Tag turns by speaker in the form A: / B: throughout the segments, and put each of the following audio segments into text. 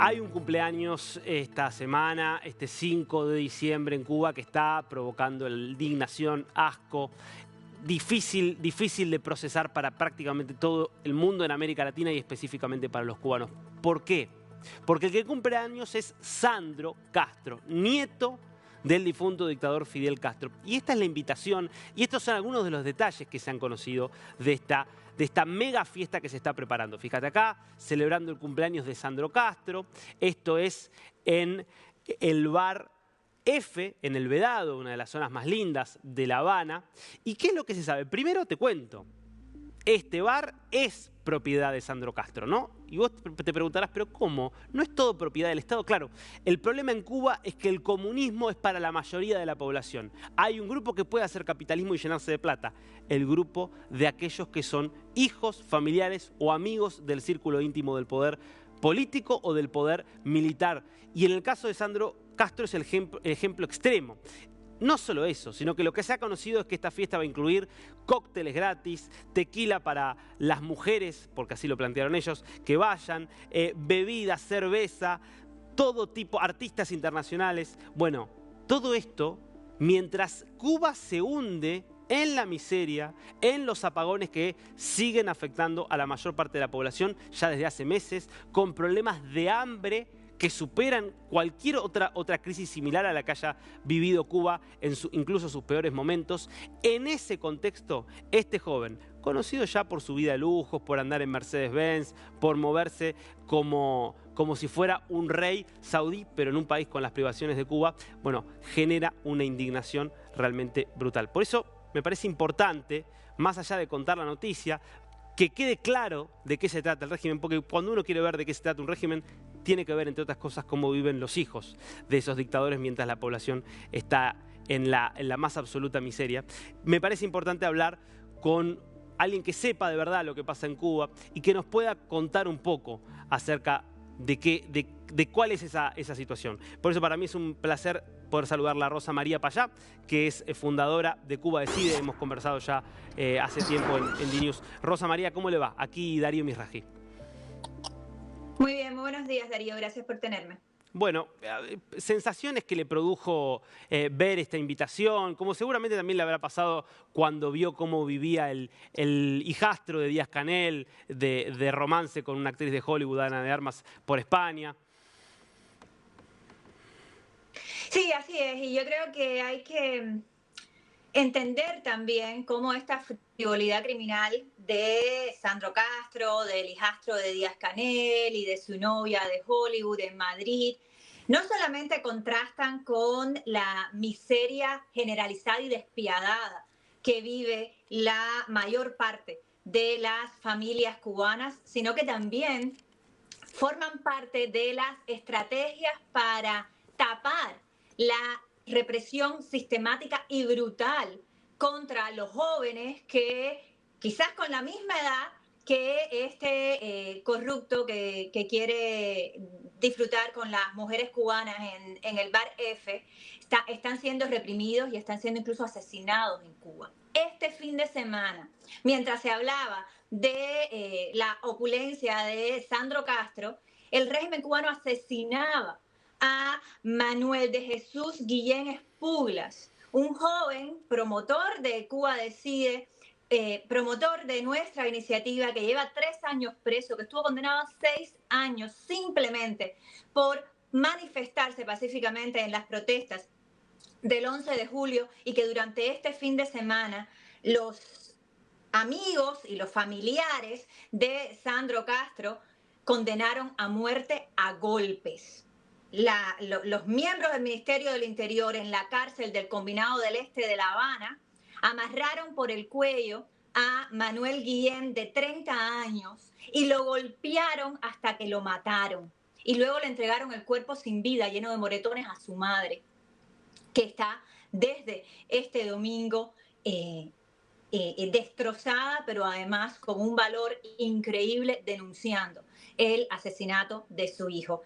A: Hay un cumpleaños esta semana, este 5 de diciembre en Cuba, que está provocando indignación, asco, difícil de procesar para prácticamente todo el mundo en América Latina y específicamente para los cubanos. ¿Por qué? Porque el que cumple años es Sandro Castro, nieto del difunto dictador Fidel Castro. Y esta es la invitación, y estos son algunos de los detalles que se han conocido de esta mega fiesta que se está preparando. Fíjate acá, celebrando el cumpleaños de Sandro Castro. Esto es en el bar F, en El Vedado, una de las zonas más lindas de La Habana. ¿Y qué es lo que se sabe? Primero te cuento. Este bar es propiedad de Sandro Castro, ¿no? Y vos te preguntarás, ¿pero cómo? ¿No es todo propiedad del Estado? Claro, el problema en Cuba es que el comunismo es para la mayoría de la población. Hay un grupo que puede hacer capitalismo y llenarse de plata. El grupo de aquellos que son hijos, familiares o amigos del círculo íntimo del poder político o del poder militar. Y en el caso de Sandro Castro es el ejemplo extremo. No solo eso, sino que lo que se ha conocido es que esta fiesta va a incluir cócteles gratis, tequila para las mujeres, porque así lo plantearon ellos, que vayan, bebidas, cerveza, todo tipo, artistas internacionales. Bueno, todo esto mientras Cuba se hunde en la miseria, en los apagones que siguen afectando a la mayor parte de la población ya desde hace meses, con problemas de hambre que superan cualquier otra crisis similar a la que haya vivido Cuba en incluso sus peores momentos. En ese contexto, este joven, conocido ya por su vida de lujos, por andar en Mercedes-Benz, por moverse como si fuera un rey saudí, pero en un país con las privaciones de Cuba, bueno, genera una indignación realmente brutal. Por eso me parece importante, más allá de contar la noticia, que quede claro de qué se trata el régimen, porque cuando uno quiere ver de qué se trata un régimen, tiene que ver, entre otras cosas, cómo viven los hijos de esos dictadores mientras la población está en la más absoluta miseria. Me parece importante hablar con alguien que sepa de verdad lo que pasa en Cuba y que nos pueda contar un poco acerca de cuál es esa situación. Por eso para mí es un placer poder saludarla a Rosa María Payá, que es fundadora de Cuba Decide. Hemos conversado ya hace tiempo en DNews. Rosa María, ¿cómo le va? Aquí Darío Misraji.
B: Muy bien, muy buenos días, Darío. Gracias por tenerme.
A: Bueno, sensaciones que le produjo ver esta invitación, como seguramente también le habrá pasado cuando vio cómo vivía el hijastro de Díaz-Canel, de romance con una actriz de Hollywood, Ana de Armas, por España.
B: Sí, así es. Y yo creo que hay que entender también cómo esta frivolidad criminal de Sandro Castro, del hijastro de Díaz-Canel y de su novia de Hollywood en Madrid, no solamente contrastan con la miseria generalizada y despiadada que vive la mayor parte de las familias cubanas, sino que también forman parte de las estrategias para tapar la represión sistemática y brutal contra los jóvenes que quizás con la misma edad que este corrupto que quiere disfrutar con las mujeres cubanas en el bar F, están siendo reprimidos y están siendo incluso asesinados en Cuba. Este fin de semana, mientras se hablaba de la opulencia de Sandro Castro, el régimen cubano asesinaba a Manuel de Jesús Guillén Espuglas, un joven promotor de Cuba Decide, promotor de nuestra iniciativa, que lleva 3 años preso, que estuvo condenado a 6 años simplemente por manifestarse pacíficamente en las protestas del 11 de julio y que durante este fin de semana los amigos y los familiares de Sandro Castro condenaron a muerte a golpes. Los miembros del Ministerio del Interior en la cárcel del Combinado del Este de La Habana amarraron por el cuello a Manuel Guillén, de 30 años, y lo golpearon hasta que lo mataron. Y luego le entregaron el cuerpo sin vida, lleno de moretones, a su madre, que está desde este domingo destrozada, pero además con un valor increíble, denunciando el asesinato de su hijo.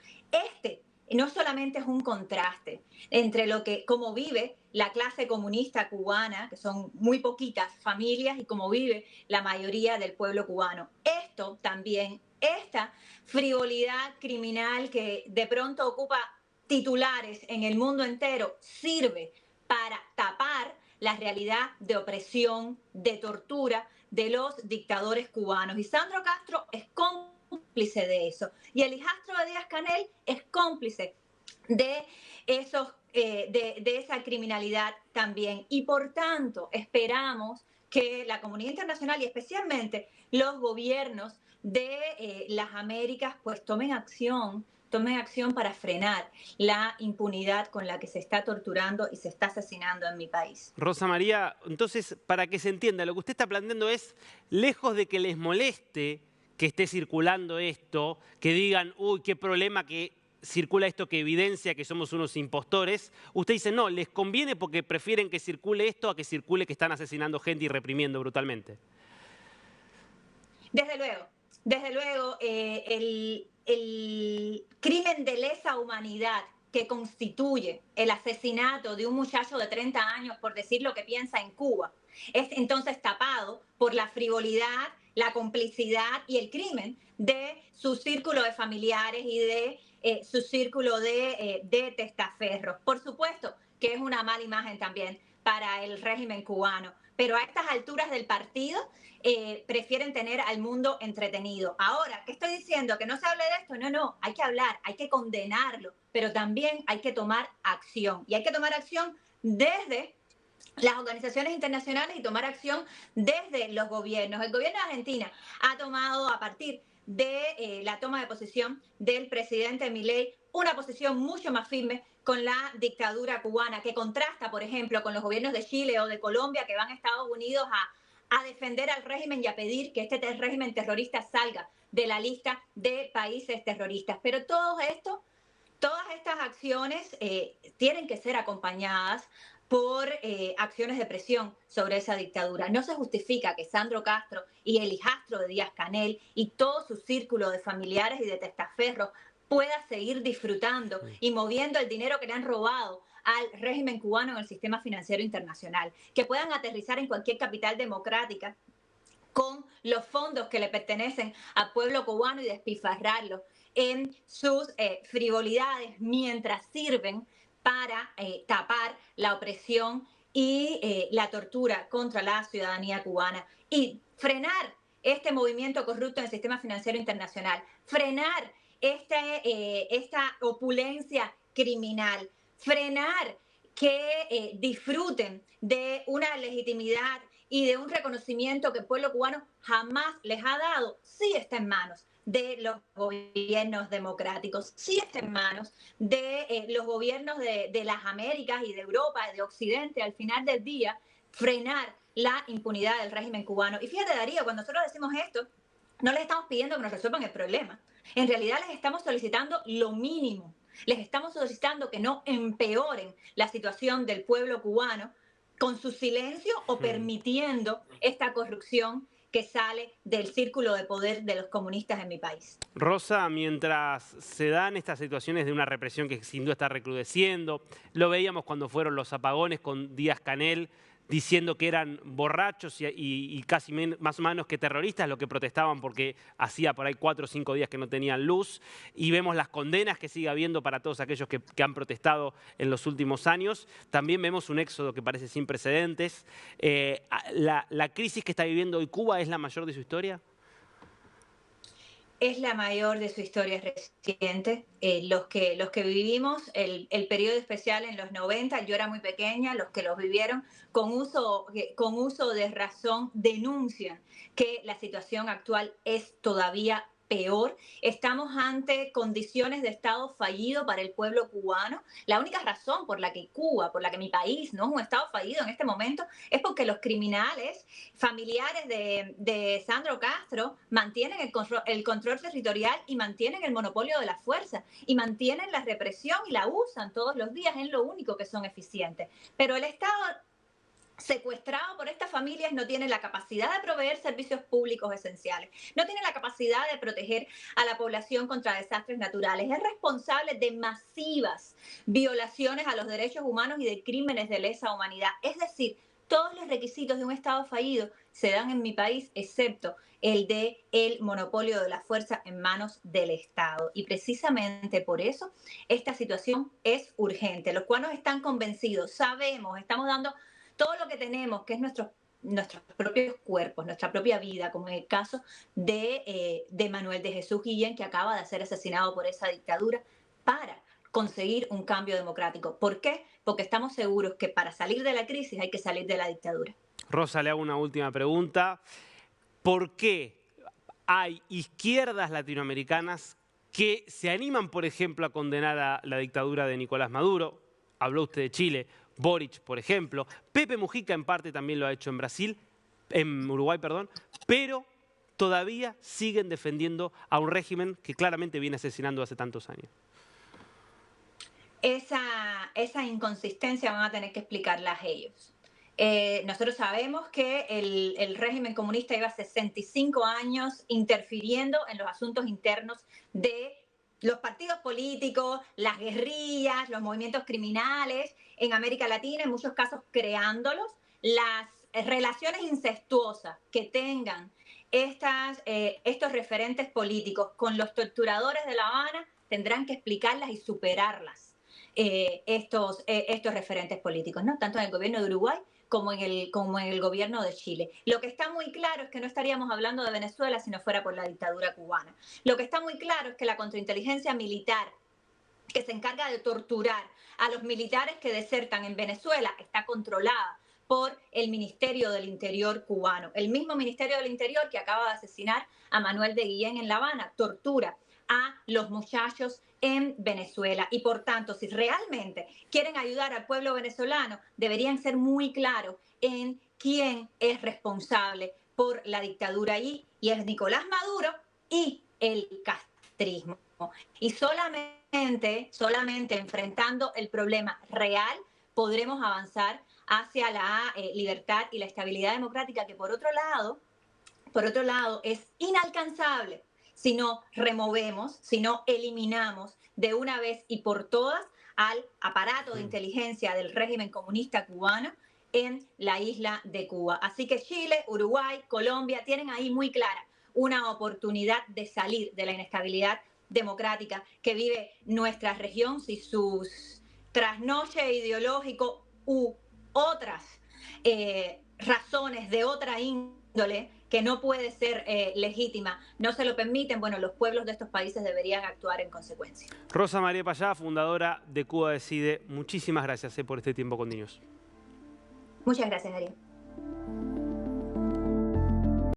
B: No solamente es un contraste entre cómo vive la clase comunista cubana, que son muy poquitas familias, y cómo vive la mayoría del pueblo cubano. Esto también esta frivolidad criminal que de pronto ocupa titulares en el mundo entero sirve para tapar la realidad de opresión, de tortura de los dictadores cubanos. Y Sandro Castro es cómplice de eso. Y el hijastro de Díaz-Canel es cómplice de esa criminalidad también. Y por tanto, esperamos que la comunidad internacional y especialmente los gobiernos de las Américas pues tomen acción para frenar la impunidad con la que se está torturando y se está asesinando en mi país.
A: Rosa María, entonces, para que se entienda, lo que usted está planteando es, lejos de que les moleste que esté circulando esto, que digan, uy, qué problema que circula esto que evidencia que somos unos impostores, usted dice, no, les conviene porque prefieren que circule esto a que circule que están asesinando gente y reprimiendo brutalmente.
B: Desde luego, el crimen de lesa humanidad que constituye el asesinato de un muchacho de 30 años por decir lo que piensa en Cuba, es entonces tapado por la frivolidad, la complicidad y el crimen de su círculo de familiares y de su círculo de testaferros. Por supuesto que es una mala imagen también para el régimen cubano, pero a estas alturas del partido prefieren tener al mundo entretenido. Ahora, ¿qué estoy diciendo? ¿Que no se hable de esto? No, hay que hablar, hay que condenarlo, pero también hay que tomar acción. Y hay que tomar acción desde las organizaciones internacionales y tomar acción desde los gobiernos. El gobierno de Argentina ha tomado, a partir de la toma de posición del presidente Milei, una posición mucho más firme con la dictadura cubana, que contrasta, por ejemplo, con los gobiernos de Chile o de Colombia, que van a Estados Unidos a defender al régimen y a pedir que este régimen terrorista salga de la lista de países terroristas. Pero todas estas acciones tienen que ser acompañadas por acciones de presión sobre esa dictadura. No se justifica que Sandro Castro y el hijastro de Díaz-Canel y todo su círculo de familiares y de testaferros pueda seguir disfrutando y moviendo el dinero que le han robado al régimen cubano en el sistema financiero internacional, que puedan aterrizar en cualquier capital democrática con los fondos que le pertenecen al pueblo cubano y despilfarrarlos en sus frivolidades mientras sirven para tapar la opresión y la tortura contra la ciudadanía cubana y frenar este movimiento corrupto en el sistema financiero internacional, frenar esta opulencia criminal, frenar que disfruten de una legitimidad y de un reconocimiento que el pueblo cubano jamás les ha dado, sí está en manos de los gobiernos democráticos, sí está en manos de los gobiernos de las Américas y de Europa, de Occidente, al final del día, frenar la impunidad del régimen cubano. Y fíjate, Darío, cuando nosotros decimos esto, no les estamos pidiendo que nos resuelvan el problema. En realidad les estamos solicitando lo mínimo. Les estamos solicitando que no empeoren la situación del pueblo cubano con su silencio o permitiendo esta corrupción que sale del círculo de poder de los comunistas en mi país.
A: Rosa, mientras se dan estas situaciones de una represión que sin duda está recrudeciendo, lo veíamos cuando fueron los apagones con Díaz-Canel, diciendo que eran borrachos y casi más o menos que terroristas los que protestaban porque hacía por ahí 4 o 5 días que no tenían luz, y vemos las condenas que sigue habiendo para todos aquellos que han protestado en los últimos años. También vemos un éxodo que parece sin precedentes. ¿La crisis que está viviendo hoy Cuba es la mayor de su historia?
B: Es la mayor de su historia reciente. Los que vivimos el periodo especial en los 90, yo era muy pequeña, los que los vivieron con uso de razón denuncian que la situación actual es todavía peor. Estamos ante condiciones de estado fallido para el pueblo cubano. La única razón por la que Cuba, por la que mi país no es un estado fallido en este momento, es porque los criminales familiares de Sandro Castro mantienen el control territorial y mantienen el monopolio de la fuerza y mantienen la represión y la usan todos los días, es lo único que son eficientes. Pero el Estado secuestrado por estas familias no tiene la capacidad de proveer servicios públicos esenciales, no tiene la capacidad de proteger a la población contra desastres naturales, es responsable de masivas violaciones a los derechos humanos y de crímenes de lesa humanidad. Es decir, Todos los requisitos de un Estado fallido se dan en mi país, excepto el de el monopolio de la fuerza en manos del Estado. Y precisamente por eso esta situación es urgente. Los cubanos están convencidos, sabemos, estamos dando todo lo que tenemos, que es nuestros propios cuerpos, nuestra propia vida, como en el caso de Manuel de Jesús Guillén, que acaba de ser asesinado por esa dictadura, para conseguir un cambio democrático. ¿Por qué? Porque estamos seguros que para salir de la crisis hay que salir de la dictadura.
A: Rosa, le hago una última pregunta. ¿Por qué hay izquierdas latinoamericanas que se animan, por ejemplo, a condenar a la dictadura de Nicolás Maduro? Habló usted de Chile, Boric, por ejemplo. Pepe Mujica en parte también lo ha hecho en Brasil, en Uruguay, perdón, pero todavía siguen defendiendo a un régimen que claramente viene asesinando hace tantos años.
B: Esa inconsistencia van a tener que explicarlas ellos. Nosotros sabemos que el régimen comunista lleva 65 años interfiriendo en los asuntos internos de los partidos políticos, las guerrillas, los movimientos criminales en América Latina, en muchos casos creándolos. Las relaciones incestuosas que tengan estos referentes políticos con los torturadores de La Habana tendrán que explicarlas y superarlas. Estos referentes políticos, ¿no? Tanto en el gobierno de Uruguay como en el gobierno de Chile. Lo que está muy claro es que no estaríamos hablando de Venezuela si no fuera por la dictadura cubana. Lo que está muy claro es que la contrainteligencia militar que se encarga de torturar a los militares que desertan en Venezuela está controlada por el Ministerio del Interior cubano. El mismo Ministerio del Interior que acaba de asesinar a Manuel de Guillén en La Habana tortura a los muchachos en Venezuela. Y por tanto, si realmente quieren ayudar al pueblo venezolano, deberían ser muy claros en quién es responsable por la dictadura allí, y es Nicolás Maduro y el castrismo. Y solamente enfrentando el problema real podremos avanzar hacia la libertad y la estabilidad democrática, que por otro lado es inalcanzable si no removemos, si no eliminamos de una vez y por todas al aparato de inteligencia del régimen comunista cubano en la isla de Cuba. Así que Chile, Uruguay, Colombia tienen ahí muy clara una oportunidad de salir de la inestabilidad democrática que vive nuestra región si sus trasnoche ideológico u otras razones de otra índole que no puede ser legítima, no se lo permiten. Bueno, los pueblos de estos países deberían actuar en consecuencia.
A: Rosa María Payá, fundadora de Cuba Decide, muchísimas gracias por este tiempo con Niños.
B: Muchas gracias, Darío.